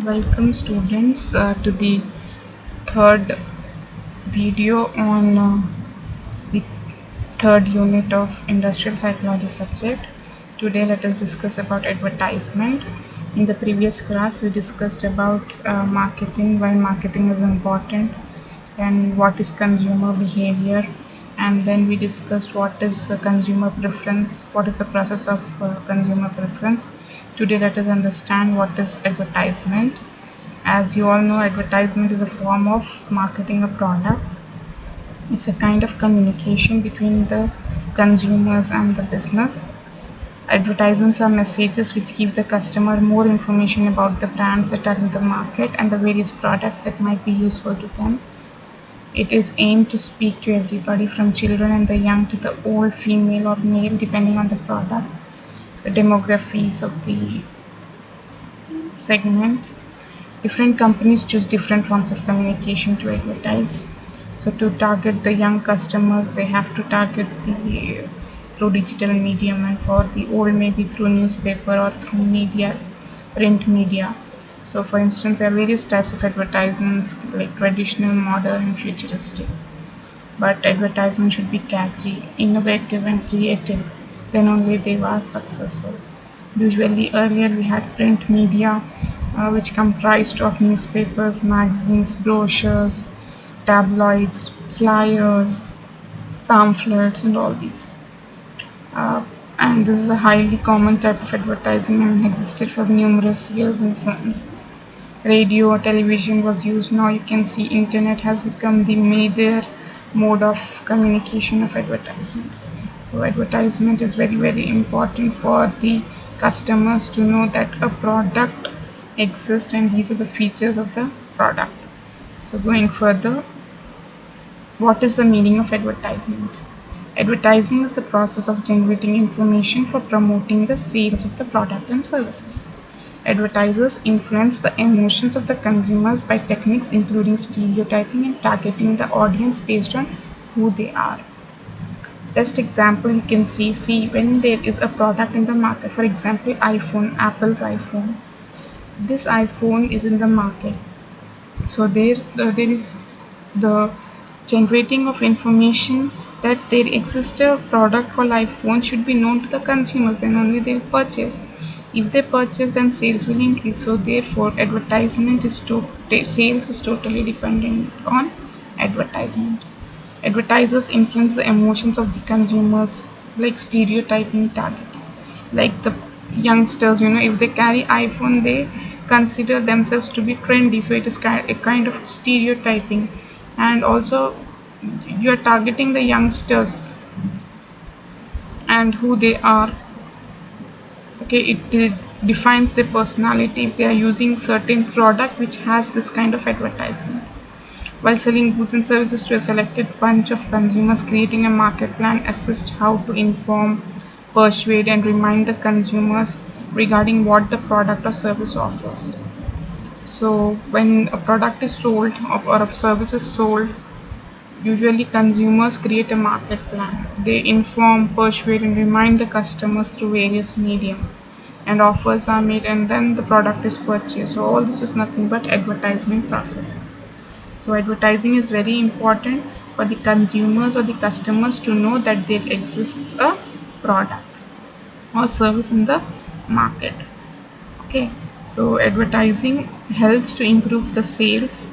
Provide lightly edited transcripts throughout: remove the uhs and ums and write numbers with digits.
Welcome students to the third video on the third unit of industrial psychology subject. Today let us discuss about advertisement. In the previous class we discussed about marketing, why marketing is important and what is consumer behavior, and then we discussed what is consumer preference, what is the process of consumer preference. Today let us understand what is advertisement. As you all know, advertisement is a form of marketing a product. It's a kind of communication between the consumers and the business. Advertisements are messages which give the customer more information about the brands that are in the market and the various products that might be useful to them. It is aimed to speak to everybody from children and the young to the old, female or male, depending on the product, the demographics of the segment. Different companies choose different forms of communication to advertise. So to target the young customers, they have to target the through digital medium, and for the old maybe through newspaper or through media, print media. So for instance, there are various types of advertisements like traditional, modern, and futuristic. But advertisement should be catchy, innovative, and creative. Then only they were successful. Usually earlier we had print media, which comprised of newspapers, magazines, brochures, tabloids, flyers, pamphlets, and all these. And this is a highly common type of advertising and existed for numerous years in films. Radio or television was used. Now you can see internet has become the major mode of communication of advertisement. So advertisement is very important for the customers to know that a product exists and these are the features of the product. So going further, what is the meaning of advertisement? Advertising is the process of generating information for promoting the sales of the product and services. Advertisers influence the emotions of the consumers by techniques including stereotyping and targeting the audience based on who they are. Best example you can see when there is a product in the market, for example Apple's iPhone. This iPhone is in the market, so there is the generating of information that there exists a product called iPhone should be known to the consumers, then only they'll purchase. If they purchase, then sales will increase. So therefore advertisement is sales is totally dependent on advertisement. Advertisers influence the emotions of the consumers like stereotyping, targeting. Like the youngsters, if they carry iPhone, they consider themselves to be trendy. So it is a kind of stereotyping, and also you are targeting the youngsters and who they are. Okay, it defines their personality if they are using certain product which has this kind of advertisement. While selling goods and services to a selected bunch of consumers, creating a market plan assists how to inform, persuade, and remind the consumers regarding what the product or service offers. So when a product is sold or a service is sold, usually consumers create a market plan. They inform, persuade, and remind the customers through various medium, and offers are made, and then the product is purchased. So all this is nothing but advertisement process. So advertising is very important for the consumers or the customers to know that there exists a product or service in the market. Okay, so advertising helps to improve the sales.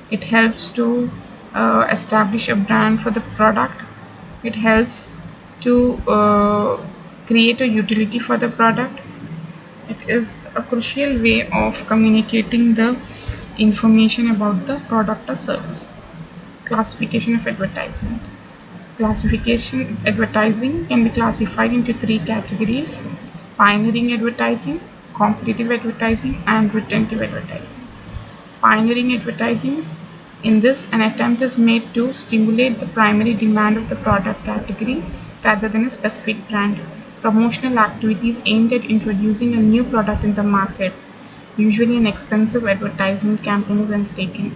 It helps to establish a brand for the product. It helps to create a utility for the product. It is a crucial way of communicating the information about the product or service. Classification of advertisement. Classification advertising can be classified into three categories: pioneering advertising, competitive advertising, and retentive advertising. Pioneering advertising, in this an attempt is made to stimulate the primary demand of the product category rather than a specific brand. Promotional activities aimed at introducing a new product in the market. Usually an expensive advertisement campaign is undertaken.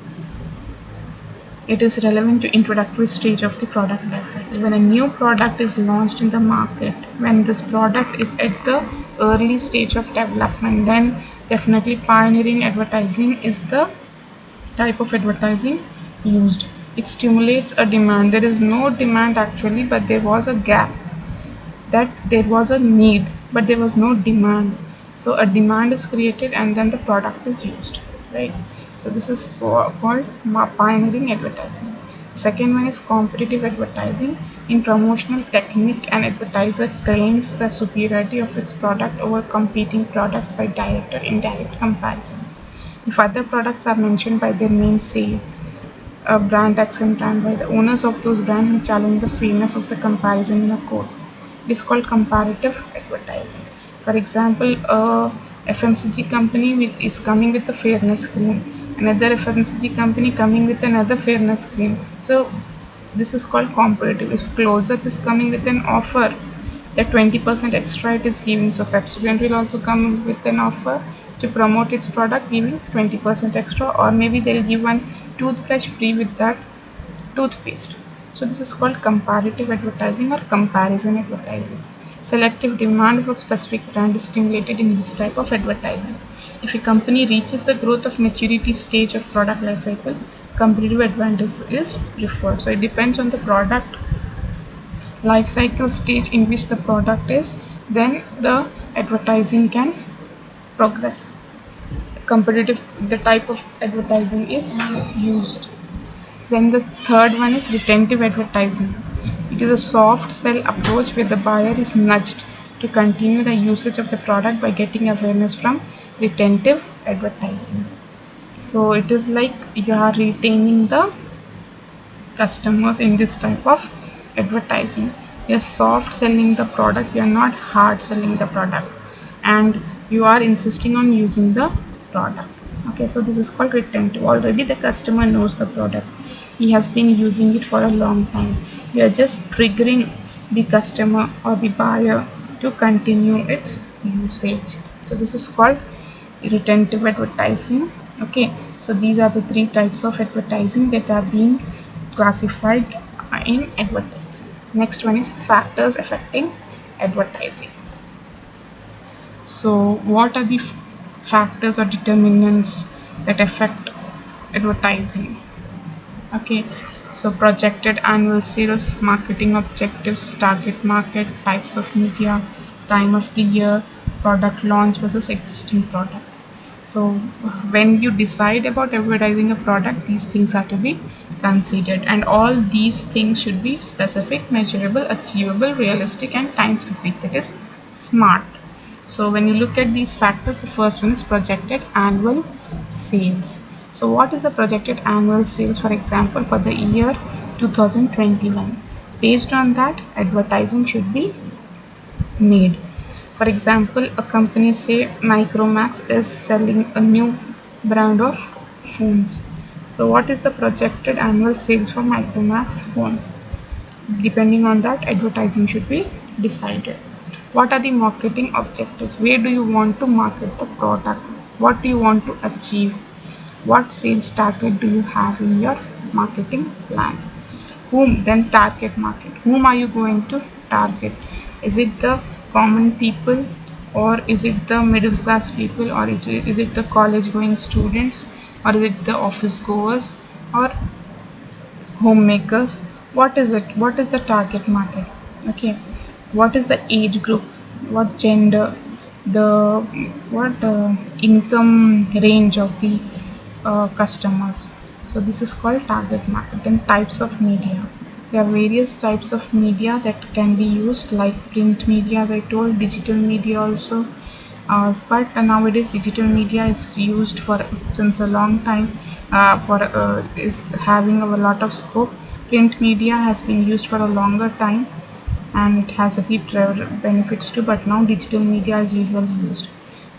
It is relevant to introductory stage of the product life cycle. When a new product is launched in the market, when this product is at the early stage of development, then definitely pioneering advertising is the type of advertising used. It stimulates a demand. There is no demand actually, but there was a gap, that there was a need but there was no demand. So a demand is created and then the product is used, right? So this is called pioneering advertising. Second one is competitive advertising. In promotional technique, an advertiser claims the superiority of its product over competing products by direct or indirect comparison. If other products are mentioned by their name, say a brand X and brand Y, the owners of those brands will challenge the fairness of the comparison in a court. It is called comparative advertising. For example, a FMCG company is coming with a fairness claim, another FMCG company coming with another fairness claim. So this is called comparative. If Close-Up is coming with an offer that 20% extra it is giving, so Pepsodent will also come with an offer to promote its product giving 20% extra, or maybe they'll give one toothbrush free with that toothpaste. So this is called comparative advertising or comparison advertising. Selective demand for specific brand is stimulated in this type of advertising. If a company reaches the growth of maturity stage of product life cycle, competitive advantage is preferred. So it depends on the product life cycle stage in which the product is, then the advertising can progress. Competitive, the type of advertising is used. Then the third one is retentive advertising. It is a soft sell approach where the buyer is nudged to continue the usage of the product by getting awareness from retentive advertising. So it is like you are retaining the customers in this type of advertising. You're soft selling the product, you're not hard selling the product, and you are insisting on using the product. Okay, so this is called retentive. Already the customer knows the product, he has been using it for a long time. You are just triggering the customer or the buyer to continue its usage. So this is called retentive advertising. Okay, so these are the three types of advertising that are being classified in advertising. Next one is factors affecting advertising. So what are the factors or determinants that affect advertising? Okay, so projected annual sales, marketing objectives, target market, types of media, time of the year, product launch versus existing product. So when you decide about advertising a product, these things are to be considered, and all these things should be specific, measurable, achievable, realistic, and time specific, that is SMART. So when you look at these factors, the first one is projected annual sales. So what is the projected annual sales, for example, for the year 2021? Based on that, advertising should be made. For example, a company, say Micromax, is selling a new brand of phones. So what is the projected annual sales for Micromax phones? Depending on that, advertising should be decided. What are the marketing objectives? Where do you want to market the product? What do you want to achieve? What sales target do you have in your marketing plan? Whom? Then target market. Whom are you going to target? Is it the common people, or is it the middle class people, or is it the college going students, or is it the office goers, or homemakers? What is it? What is the target market? Okay, what is the age group, what gender, the what income range of the customers? So this is called target market. Then types of media. There are various types of media that can be used, like print media, as I told, digital media also. But nowadays digital media is used for since a long time, for is having a lot of scope. Print media has been used for a longer time and it has reaped benefits too, but now digital media is usually used.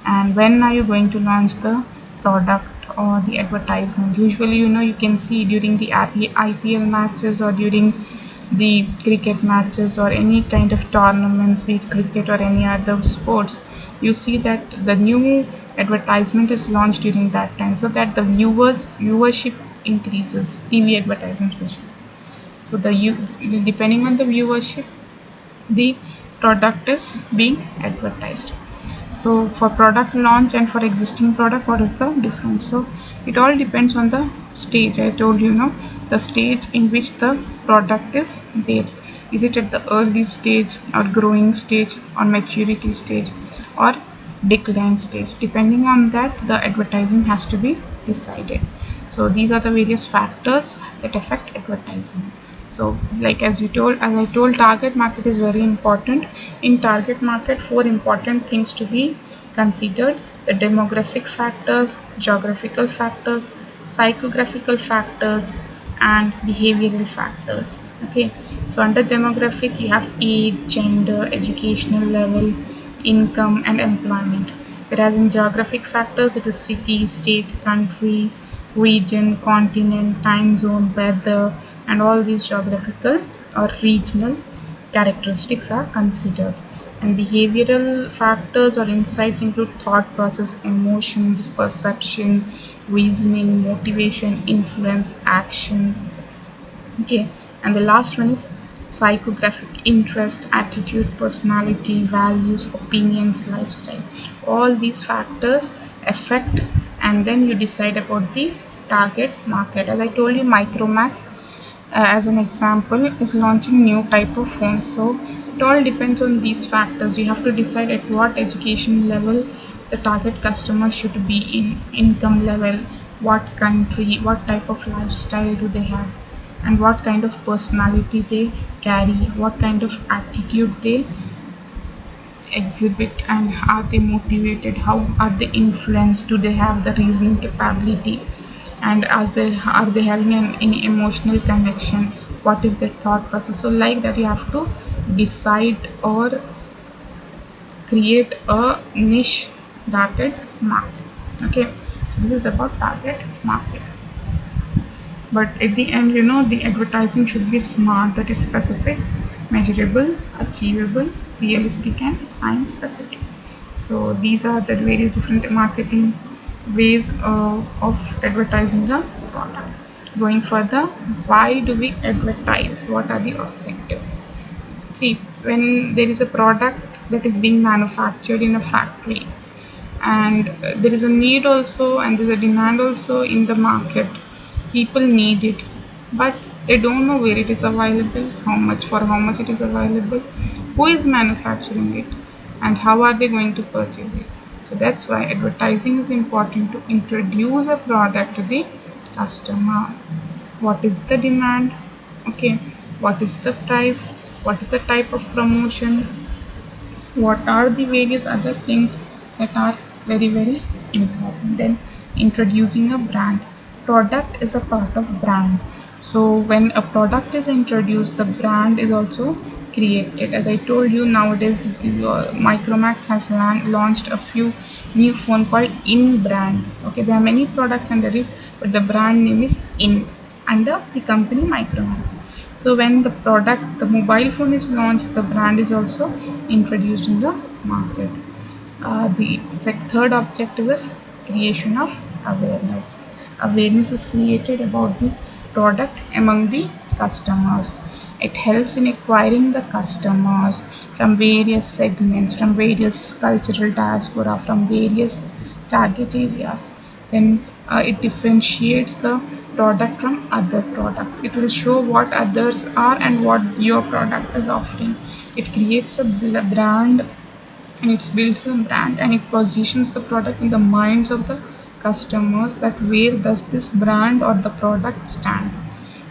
And when are you going to launch the product or the advertisement? Usually, you can see during the IPL matches, or during the cricket matches, or any kind of tournaments, be it cricket or any other sports, you see that the new advertisement is launched during that time, so that the viewership increases, TV advertisement especially. So depending on the viewership, the product is being advertised. So for product launch and for existing product, what is the difference? So it all depends on the stage. I told you, the stage in which the product is there. Is it at the early stage, or growing stage, or maturity stage, or decline stage? Depending on that, the advertising has to be decided. So these are the various factors that affect advertising. So like as I told, target market is very important. In target market, four important things to be considered: the demographic factors, geographical factors, psychographical factors, and behavioral factors. Okay, so under demographic you have age, gender, educational level, income, and employment. Whereas in geographic factors, it is city, state, country, region, continent, time zone, weather, and all these geographical or regional characteristics are considered. And behavioral factors or insights include thought process, emotions, perception, reasoning, motivation, influence, action. Okay, and the last one is psychographic: interest, attitude, personality, values, opinions, lifestyle. All these factors affect, and then you decide about the target market. As I told you, Micromax, as an example, is launching new type of phone. So it all depends on these factors. You have to decide at what education level the target customer should be in, income level, what country, what type of lifestyle do they have, and what kind of personality they carry, what kind of attitude they exhibit, and are they motivated, how are they influenced, do they have the reasoning capability, and are they having any emotional connection, what is their thought process. So like that, you have to decide or create a niche target market. Okay, so this is about target market. But at the end, the advertising should be smart, that is specific, measurable, achievable, realistic, and time specific. So these are the various different marketing ways of advertising a product. Going further, why do we advertise? What are the objectives? See, when there is a product that is being manufactured in a factory, and there is a need also, and there's a demand also in the market, people need it, but they don't know where it is available, how much it is available, who is manufacturing it, and how are they going to purchase it. So that's why advertising is important, to introduce a product to the customer. What is the demand? Okay, what is the price? What is the type of promotion? What are the various other things that are very very important? Then introducing a brand. Product is a part of brand. So when a product is introduced, the brand is also created. As I told you, nowadays Micromax has launched a few new phone called In brand. Okay, there are many products under it, but the brand name is In, under the company Micromax. So when the mobile phone is launched, the brand is also introduced in the market. The third objective is creation of awareness. Awareness is created about the product among the customers. It helps in acquiring the customers from various segments, from various cultural diaspora, from various target areas. Then it differentiates the product from other products. It will show what others are and what your product is offering. It creates a brand, and it builds a brand, and it positions the product in the minds of the customers, that where does this brand or the product stand.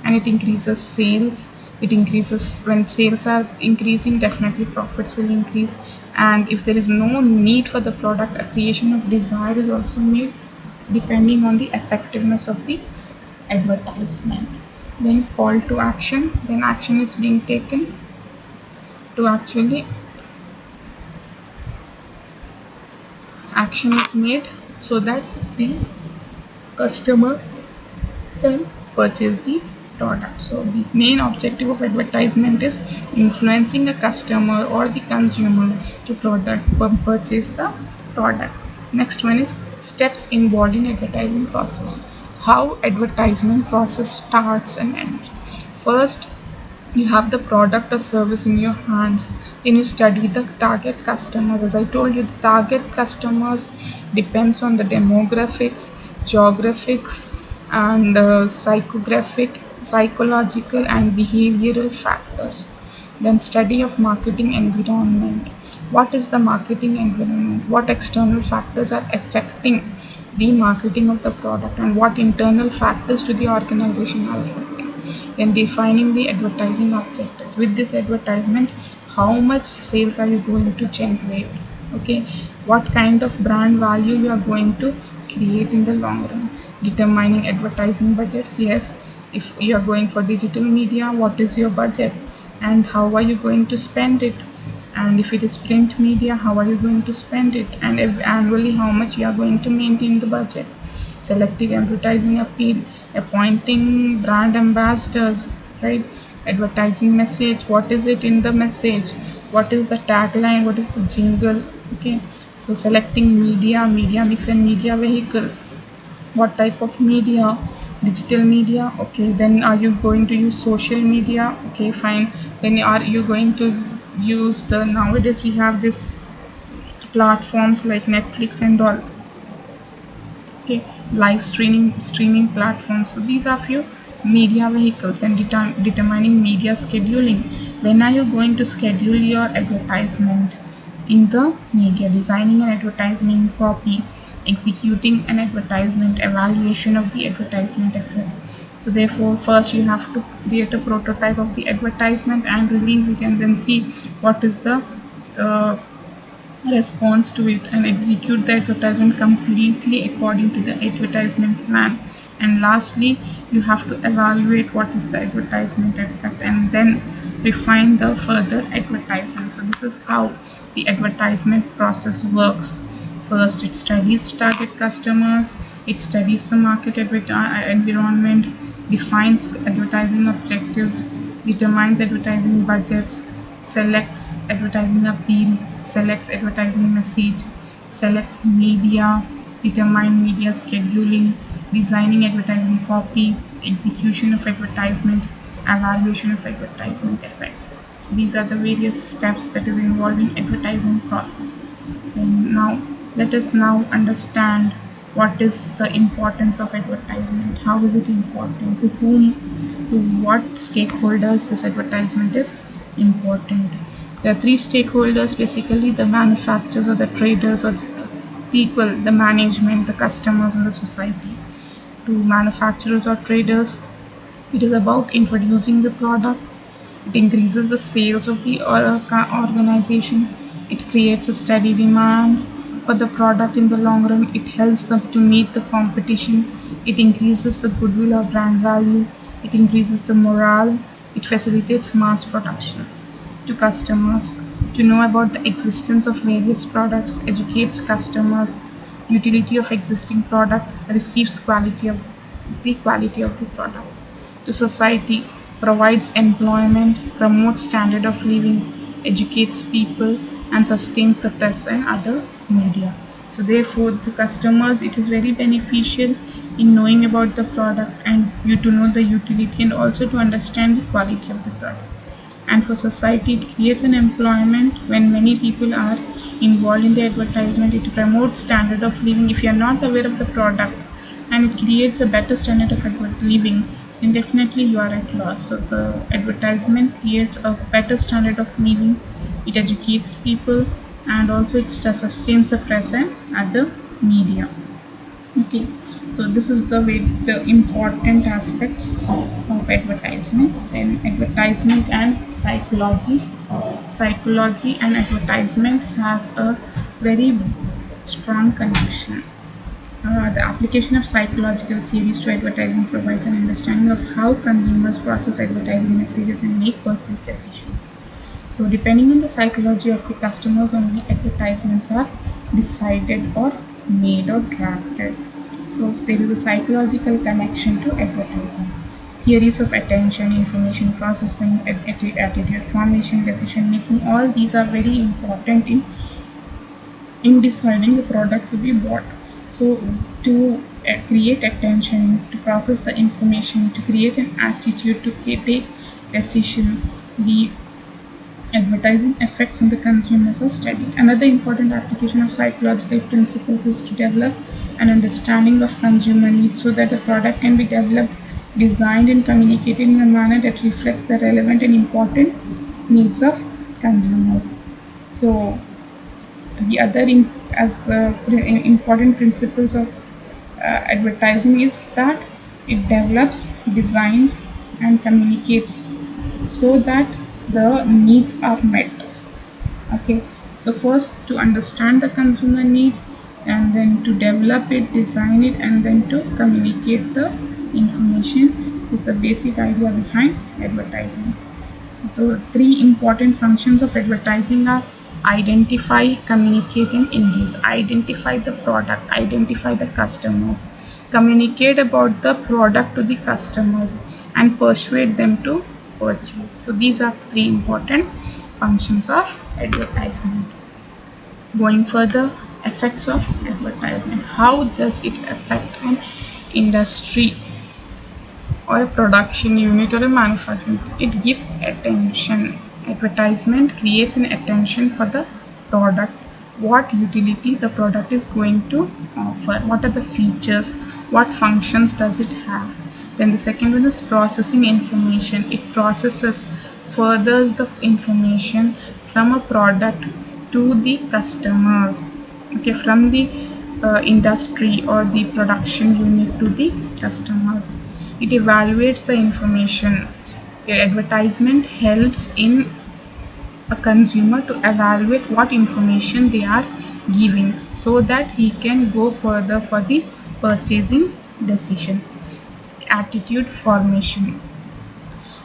And it increases sales. It increases, when sales are increasing, definitely profits will increase. And if there is no need for the product, a creation of desire is also made, depending on the effectiveness of the advertisement. Then call to action. Then action is being taken to actually, action is made so that the customer can purchase the product. So the main objective of advertisement is influencing a customer or the consumer to purchase the product. Next one is steps involved in advertising process. How advertisement process starts and ends. First, you have the product or service in your hands. Then you study the target customers. As I told you, the target customers depends on the demographics, geographics, and psychographic, psychological, and behavioral factors. Then study of marketing environment. What is the marketing environment? What external factors are affecting the marketing of the product, and what internal factors to the organization are affecting? Then defining the advertising objectives. With this advertisement, how much sales are you going to generate? Okay, what kind of brand value you are going to create in the long run? Determining advertising budgets. Yes, if you are going for digital media, what is your budget and how are you going to spend it? And if it is print media, how are you going to spend it? And if annually, how much you are going to maintain the budget? Selective advertising appeal, appointing brand ambassadors, right? Advertising message, what is it in the message? What is the tagline? What is the jingle? Okay, so selecting media mix and media vehicle. What type of media? Digital media. Okay, then are you going to use social media? Okay, fine. Then are you going to use the, nowadays we have this platforms like Netflix and all. Okay, live streaming platforms. So these are few media vehicles. And determining media scheduling. When are you going to schedule your advertisement in the media? Designing an advertisement copy, executing an advertisement, evaluation of the advertisement effect. So therefore, first you have to create a prototype of the advertisement and release it, and then see what is the uh, response to it, and execute the advertisement completely according to the advertisement plan. And lastly, you have to evaluate what is the advertisement effect and then refine the further advertisement. So this is how the advertisement process works. First, it studies target customers, it studies the market environment, defines advertising objectives, determines advertising budgets, selects advertising appeal, selects advertising message, selects media, determine media scheduling, designing advertising copy, execution of advertisement, evaluation of advertisement effect. These are the various steps that is involved in advertising process. Then now let us now understand what is the importance of advertisement. How is it important? To whom, to what stakeholders this advertisement is important? There are three stakeholders basically: the manufacturers or the traders or the people, the management, the customers, and the society. To manufacturers or traders, it is about introducing the product. It increases the sales of the organization. It creates a steady demand for the product in the long run. It helps them to meet the competition. It increases the goodwill or brand value. It increases the morale. It facilitates mass production. To customers, to know about the existence of various products, educates customers, utility of existing products, receives quality of the product. To society, provides employment, promotes standard of living, educates people, and sustains the press and other media. So therefore, to customers, it is very beneficial in knowing about the product and you to know the utility and also to understand the quality of the product. And for society, it creates an employment. When many people are involved in the advertisement, it promotes standard of living. If you are not aware of the product and it creates a better standard of living, then definitely you are at loss. So the advertisement creates a better standard of living, it educates people, and also it sustains the press and other media. Okay, so this is the important aspects of advertisement. Then advertisement and psychology and advertisement has a very strong connection. The application of psychological theories to advertising provides an understanding of how consumers process advertising messages and make purchase decisions. So, depending on the psychology of the customers, only advertisements are decided or made or drafted. So, there is a psychological connection to advertising. Theories of attention, information processing, attitude formation, decision making, all these are very important in in deciding the product to be bought. So to create attention, to process the information, to create an attitude, to take decision, the advertising effects on the consumers are studied. Another important application of psychological principles is to develop an understanding of consumer needs so that the product can be developed, designed, and communicated in a manner that reflects the relevant and important needs of consumers. So the other important principles of advertising is that it develops, designs, and communicates so that the needs are met. Okay, so first to understand the consumer needs, and then to develop it, design it, and then to communicate the information is the basic idea behind advertising. The three important functions of advertising are identify, communicate, and induce. Identify the product, identify the customers, communicate about the product to the customers, and persuade them to purchase. So these are three important functions of advertisement. Going further, effects of advertisement. How does it affect an industry or a production unit or a manufacturing? It gives attention. Advertisement creates an attention for the product, what utility the product is going to offer, what are the features, what functions does it have. Then the second one is processing information. It processes, furthers the information from a product to the customers, okay, from the industry or the production unit to the customers. It evaluates the information. The advertisement helps in a consumer to evaluate what information they are giving so that he can go further for the purchasing decision. Attitude formation.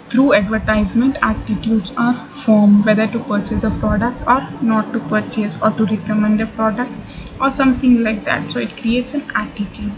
Through advertisement, attitudes are formed whether to purchase a product or not to purchase, or to recommend a product or something like that. So it creates an attitude,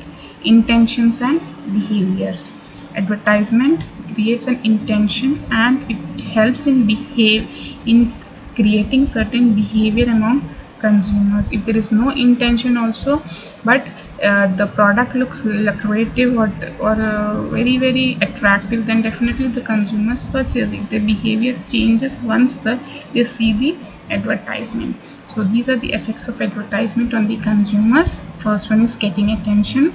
intentions, and behaviors. Advertisement creates an intention and it helps in creating certain behavior among consumers. If there is no intention also, but the product looks lucrative or very attractive, then definitely the consumers purchase it. The behavior changes once they see the advertisement. So these are the effects of advertisement on the consumers. First one is getting attention,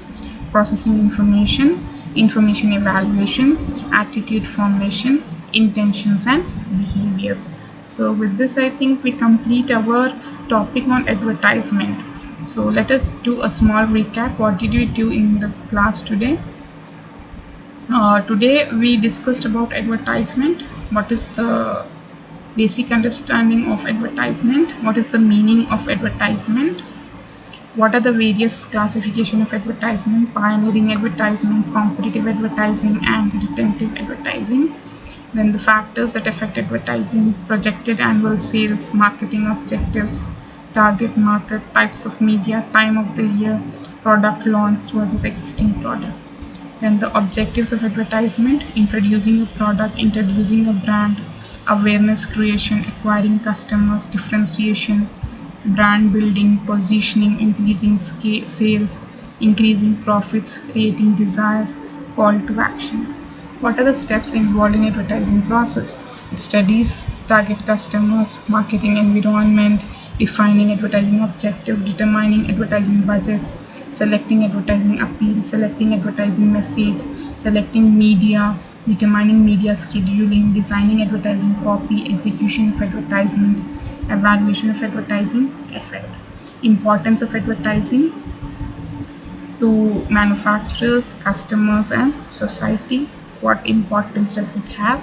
processing information, information evaluation, attitude formation, intentions, and behaviors. So with this, I think we complete our topic on advertisement. So let us do a small recap. What did we do in the class today? Today we discussed about advertisement. What is the basic understanding of advertisement? What is the meaning of advertisement? What are the various classification of advertisement? Pioneering advertisement, competitive advertising, and retentive advertising. Then the factors that affect advertising: projected annual sales, marketing objectives, target market, types of media, time of the year, product launch versus existing product. Then the objectives of advertisement: introducing a product, introducing a brand, awareness creation, acquiring customers, differentiation, brand building, positioning, increasing sales, increasing profits, creating desires, call to action. What are the steps involved in advertising process? It studies target customers, marketing environment, defining advertising objective, determining advertising budgets, selecting advertising appeal, selecting advertising message, selecting media, determining media scheduling, designing advertising copy, execution of advertisement, evaluation of advertising effect. Importance of advertising to manufacturers, customers, and society. What importance does it have?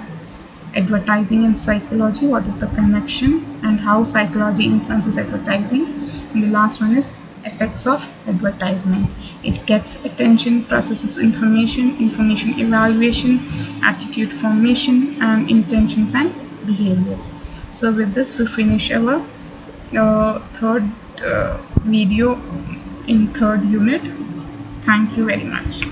Advertising and psychology, what is the connection and how psychology influences advertising. And the last one is effects of advertisement. It gets attention, processes information, information evaluation, attitude formation, and intentions and behaviors. So with this we finish our third video in third unit. Thank you very much.